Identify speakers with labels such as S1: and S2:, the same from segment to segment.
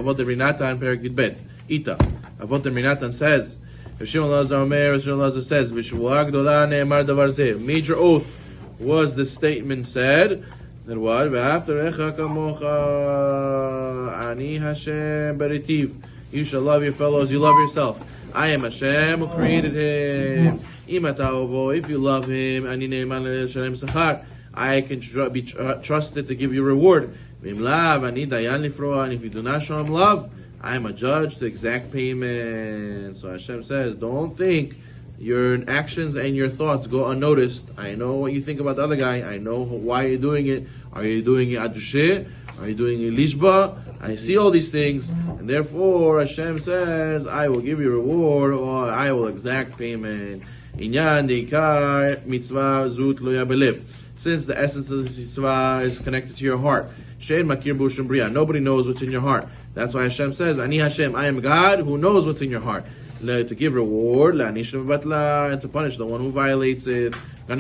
S1: Avot Rinatan Perikid Bet. Ita. Avot Rinatan says, Rav Shimon Lazar Omer, Rav Shimon Lazar says, B'Shvuah Gdolah Ne'emar Davar Zeh. Major oath was the statement said that what? V'aftarecha kamocha ani Hashem beritiv. You shall love your fellows, you love yourself. I am Hashem who created him. If you love him, ani ne'eman l'shalem sachar. I can be trusted to give you reward. And if you do not show him love, I am a judge to exact payment. So Hashem says, don't think your actions and your thoughts go unnoticed. I know what you think about the other guy. I know why you're doing it. Are you doing it adushe? Are you doing it lishba? I see all these things, and therefore Hashem says, I will give you reward, or I will exact payment. Inyan deikar mitzvah zut lo yabelev. Since the essence of this mitzvah is connected to your heart. Shein makir b'ushim bria. Nobody knows what's in your heart. That's why Hashem says, Ani Hashem, I am God who knows what's in your heart. To give reward, and to punish the one who violates it. And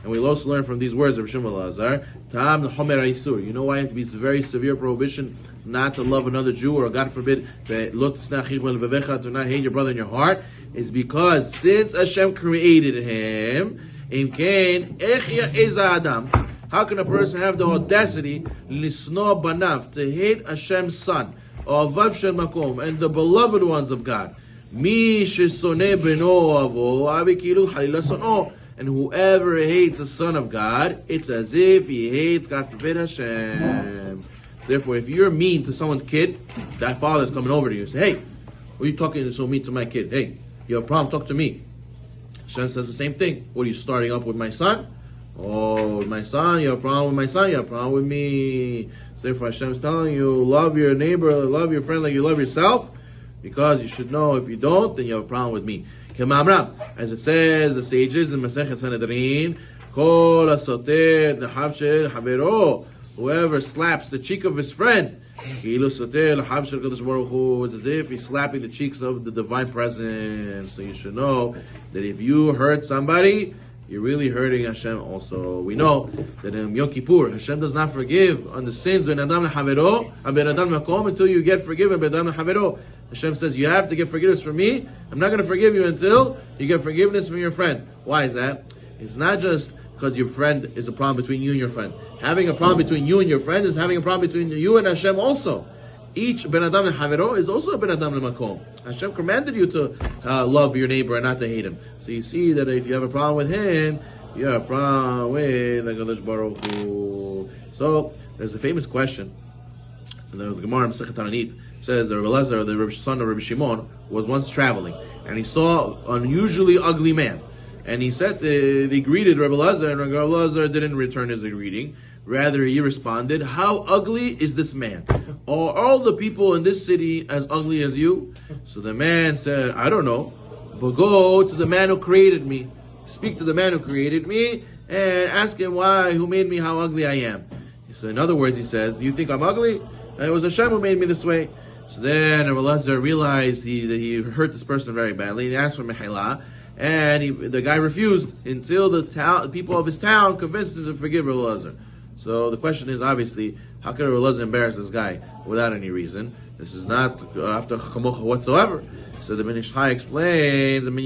S1: we'll also learn from these words of Rav Shimon Lazar. You know why it be a very severe prohibition not to love another Jew, or God forbid, to not hate your brother in your heart? Is because since Hashem created him, how can a person have the audacity to hate Hashem's son, and the beloved ones of God? And whoever hates the son of God, it's as if he hates, God forbid, Hashem. So therefore, if you're mean to someone's kid, that father's coming over to you and say, hey, what are you talking so mean to my kid? Hey, you have a problem, talk to me. Hashem says the same thing. What are you starting up with my son? Oh, my son, you have a problem with my son, you have a problem with me. So therefore Hashem is telling you, love your neighbor, love your friend like you love yourself, because you should know if you don't, then you have a problem with me. As it says, the sages in Masechet Sanhedrin, Kol hasoter lechav shel havero, whoever slaps the cheek of his friend, it's as if he's slapping the cheeks of the divine presence. So you should know that if you hurt somebody, you're really hurting Hashem also. We know that in Yom Kippur, Hashem does not forgive on the sins of Adam Havero and Adam Makom until you get forgiven by Adam Havero. Hashem says, you have to get forgiveness from me. I'm not going to forgive you until you get forgiveness from your friend. Why is that? It's not just because your friend is a problem between you and your friend. Having a problem between you and your friend is having a problem between you and Hashem also. Each Ben Adam Havero is also a Ben Adam Makom. Hashem commanded you to love your neighbor and not to hate him. So you see that if you have a problem with him, you have a problem with HaKadosh Baruch Hu. So there's a famous question. The Gemara Masechet Tanit says that Rabbi Elazar, the son of Rabbi Shimon, was once traveling, and he saw an unusually ugly man. And he said they greeted Rabbi Elazar, and Rabbi Elazar didn't return his greeting. Rather, he responded, how ugly is this man? Are all the people in this city as ugly as you? So the man said, I don't know, but go to the man who created me. Speak to the man who created me and ask him who made me, how ugly I am. So in other words, he said, do you think I'm ugly? It was Hashem who made me this way. So then Rabbi Elazar realized that he hurt this person very badly. He asked for Mechila, and the guy refused until the people of his town convinced him to forgive Rabbi Elazar. So the question is, obviously, how could Rabbi Elazar embarrass this guy without any reason? This is not after Chakamocha whatsoever. So the Ben Ish Chai explains, Rabbi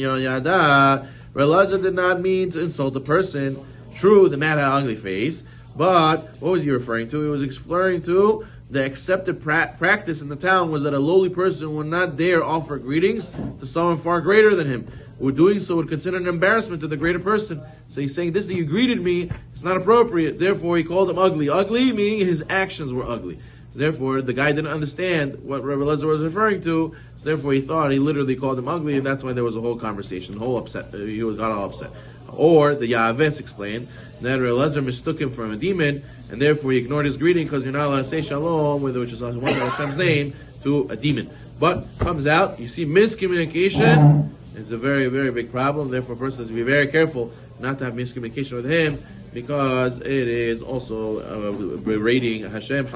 S1: Elazar did not mean to insult the person. True, the man had an ugly face, but what was he referring to? He was referring to the accepted practice in the town was that a lowly person would not dare offer greetings to someone far greater than him. Who doing so would consider an embarrassment to the greater person. So he's saying, this that you greeted me, it's not appropriate. Therefore, he called him ugly. Ugly meaning his actions were ugly. Therefore, the guy didn't understand what Rabbi Elazar was referring to. So therefore, he thought he literally called him ugly, and that's why there was a whole conversation, he got all upset. Or the Ahavat explained that Rabbi Elazar mistook him for a demon, and therefore he ignored his greeting because you're not allowed to say shalom, which is one of Hashem's name, to a demon. But comes out, you see miscommunication. It's a very, very big problem. Therefore, a person has to be very careful not to have miscommunication with him, because it is also berating Hashem,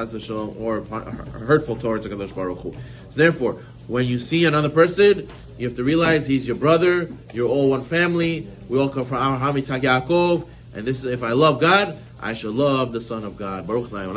S1: or hurtful towards HaKadosh Baruch Hu. So therefore, when you see another person, you have to realize he's your brother, you're all one family, we all come from Avraham, Yitzhak, Yaakov, and this is, if I love God, I shall love the Son of God. Baruch Na'yon.